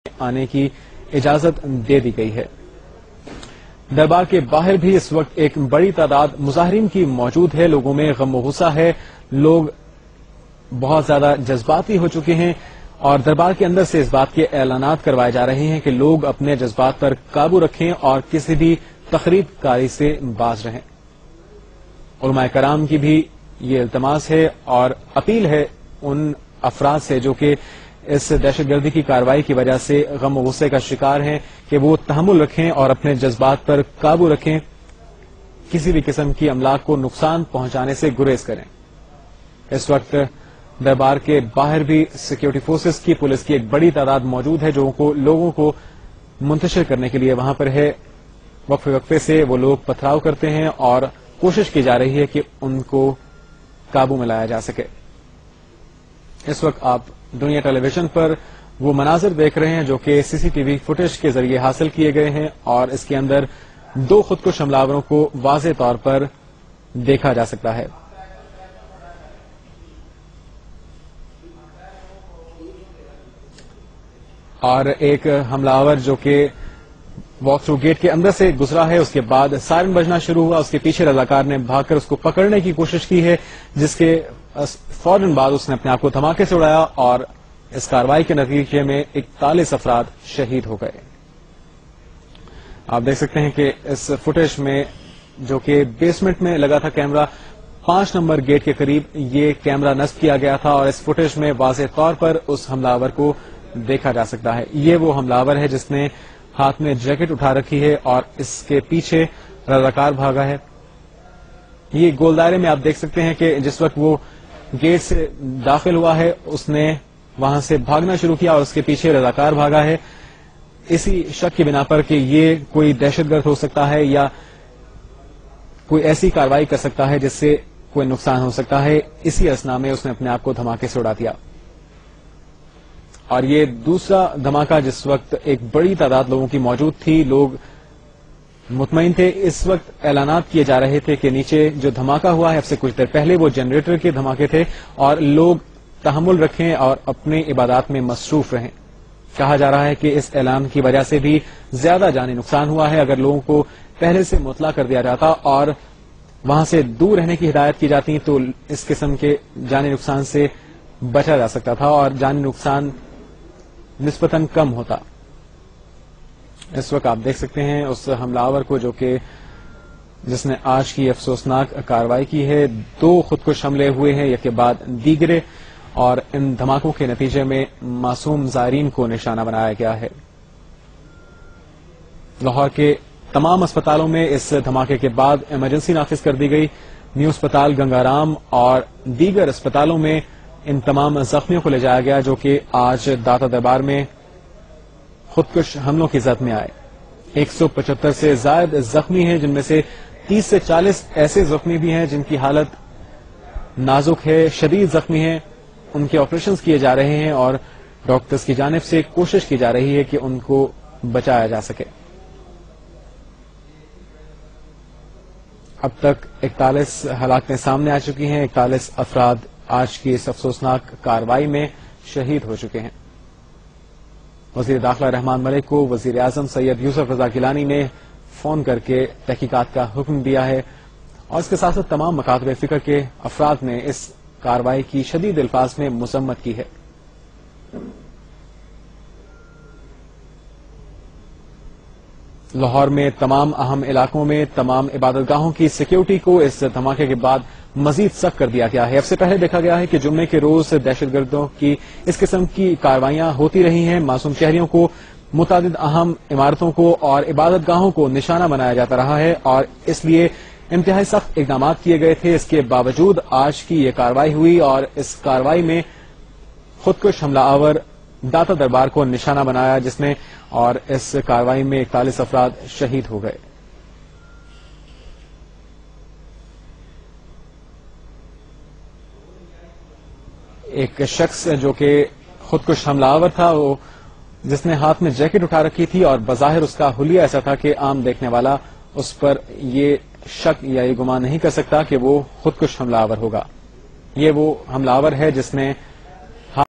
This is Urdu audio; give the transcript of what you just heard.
آنے کی اجازت دے دی گئی ہے۔ دربار کے باہر بھی اس وقت ایک بڑی تعداد مظاہرین کی موجود ہے۔ لوگوں میں غم و غصہ ہے، لوگ بہت زیادہ جذباتی ہو چکے ہیں اور دربار کے اندر سے اس بات کے اعلانات کروائے جا رہے ہیں کہ لوگ اپنے جذبات پر قابو رکھیں اور کسی بھی تخریب کاری سے باز رہیں۔ علماء کرام کی بھی یہ التماس ہے اور اپیل ہے ان افراد سے جو کہ اس دہشت گردی کی کارروائی کی وجہ سے غم و غصے کا شکار ہیں کہ وہ تحمل رکھیں اور اپنے جذبات پر قابو رکھیں، کسی بھی قسم کی املاک کو نقصان پہنچانے سے گریز کریں۔ اس وقت دربار کے باہر بھی سیکورٹی فورسز کی، پولیس کی ایک بڑی تعداد موجود ہے جو لوگوں کو منتشر کرنے کے لیے وہاں پر ہے۔ وقفے وقفے سے وہ لوگ پتھراؤ کرتے ہیں اور کوشش کی جا رہی ہے کہ ان کو قابو میں لایا جا سکے۔ اس وقت آپ دنیا ٹیلی ویژن پر وہ مناظر دیکھ رہے ہیں جو کہ سی سی ٹی وی فوٹیج کے ذریعے حاصل کیے گئے ہیں اور اس کے اندر 2 خودکش حملہ کو واضح طور پر دیکھا جا سکتا ہے۔ اور ایک حملہ جو کہ واک تھرو گیٹ کے اندر سے گزرا ہے، اس کے بعد سائرن بجنا شروع ہوا، اس کے پیچھے رضاکار نے بھاگ کر اس کو پکڑنے کی کوشش کی ہے، جس کے فوراً بعد اس نے اپنے آپ کو دھماکے سے اڑایا اور اس کارروائی کے نتیجے میں 41 افراد شہید ہو گئے۔ آپ دیکھ سکتے ہیں کہ اس فوٹیج میں جو کہ بیسمنٹ میں لگا تھا کیمرہ، 5 نمبر گیٹ کے قریب یہ کیمرہ نصب کیا گیا تھا اور اس فوٹیج میں واضح طور پر اس حملہ کو دیکھا جا سکتا ہے۔ یہ وہ حملہ ہے جس نے ہاتھ میں جیکٹ اٹھا رکھی ہے اور اس کے پیچھے رضاکار بھاگا ہے۔ یہ گول دائرے میں آپ دیکھ سکتے ہیں کہ جس وقت وہ گیٹ سے داخل ہوا ہے اس نے وہاں سے بھاگنا شروع کیا اور اس کے پیچھے رضاکار بھاگا ہے، اسی شک کی بنا پر کہ یہ کوئی دہشت گرد ہو سکتا ہے یا کوئی ایسی کارروائی کر سکتا ہے جس سے کوئی نقصان ہو سکتا ہے۔ اسی اثنا میں اس نے اپنے آپ کو دھماکے سے اڑا دیا۔ اور یہ دوسرا دھماکہ جس وقت ایک بڑی تعداد لوگوں کی موجود تھی، لوگ مطمئن تھے، اس وقت اعلانات کیے جا رہے تھے کہ نیچے جو دھماکہ ہوا ہے اب سے کچھ دیر پہلے وہ جنریٹر کے دھماکے تھے اور لوگ تحمل رکھیں اور اپنے عبادات میں مصروف رہیں۔ کہا جا رہا ہے کہ اس اعلان کی وجہ سے بھی زیادہ جانی نقصان ہوا ہے۔ اگر لوگوں کو پہلے سے مطلع کر دیا جاتا اور وہاں سے دور رہنے کی ہدایت کی جاتی تو اس قسم کے جانی نقصان سے بچا جا سکتا تھا اور جانی نقصان نسبتاً کم ہوتا۔ اس وقت آپ دیکھ سکتے ہیں اس حملہ کو جو کہ جس نے آج کی افسوسناک کارروائی کی ہے۔ 2 خودکش حملے ہوئے ہیں یک کے بعد دیگرے اور ان دھماکوں کے نتیجے میں معصوم زائرین کو نشانہ بنایا گیا ہے۔ لاہور کے تمام اسپتالوں میں اس دھماکے کے بعد ایمرجنسی نافذ کر دی گئی۔ نیو اسپتال گنگارام اور دیگر اسپتالوں میں ان تمام زخمیوں کو لے جایا گیا جو کہ آج داتا دربار میں خودکش حملوں کی زد میں آئے۔ 175 سے زائد زخمی ہیں، جن میں سے 30 سے 40 ایسے زخمی بھی ہیں جن کی حالت نازک ہے، شدید زخمی ہیں، ان کے آپریشنز کیے جا رہے ہیں اور ڈاکٹرز کی جانب سے کوشش کی جا رہی ہے کہ ان کو بچایا جا سکے۔ اب تک 41 ہلاکتیں سامنے آ چکی ہیں، 41 افراد آج کی اس افسوسناک کارروائی میں شہید ہو چکے ہیں۔ وزیر داخلہ رحمان ملک کو وزیر اعظم سید یوسف رضا گیلانی نے فون کر کے تحقیقات کا حکم دیا ہے اور اس کے ساتھ ساتھ تمام مکاتب فکر کے افراد نے اس کارروائی کی شدید الفاظ میں مذمت کی ہے۔ لاہور میں تمام اہم علاقوں میں تمام عبادت گاہوں کی سیکیورٹی کو اس دھماکے کے بعد مزید سخت کر دیا گیا ہے۔ اب سے پہلے دیکھا گیا ہے کہ جمعے کے روز دہشت گردوں کی اس قسم کی کارروائیاں ہوتی رہی ہیں، معصوم شہریوں کو، متعدد اہم عمارتوں کو اور عبادت گاہوں کو نشانہ بنایا جاتا رہا ہے اور اس لیے انتہائی سخت اقدامات کیے گئے تھے۔ اس کے باوجود آج کی یہ کارروائی ہوئی اور اس کارروائی میں خودکش حملہ آور داتا دربار کو نشانہ بنایا جس نے اور اس کارروائی میں 41 افراد شہید ہو گئے۔ ایک شخص جو کہ خودکش حملہ آور تھا، وہ جس نے ہاتھ میں جیکٹ اٹھا رکھی تھی اور بظاہر اس کا حلیہ ایسا تھا کہ عام دیکھنے والا اس پر یہ شک یا یہ گمان نہیں کر سکتا کہ وہ خودکش حملہ آور ہوگا۔ یہ وہ حملہ آور ہے جس نے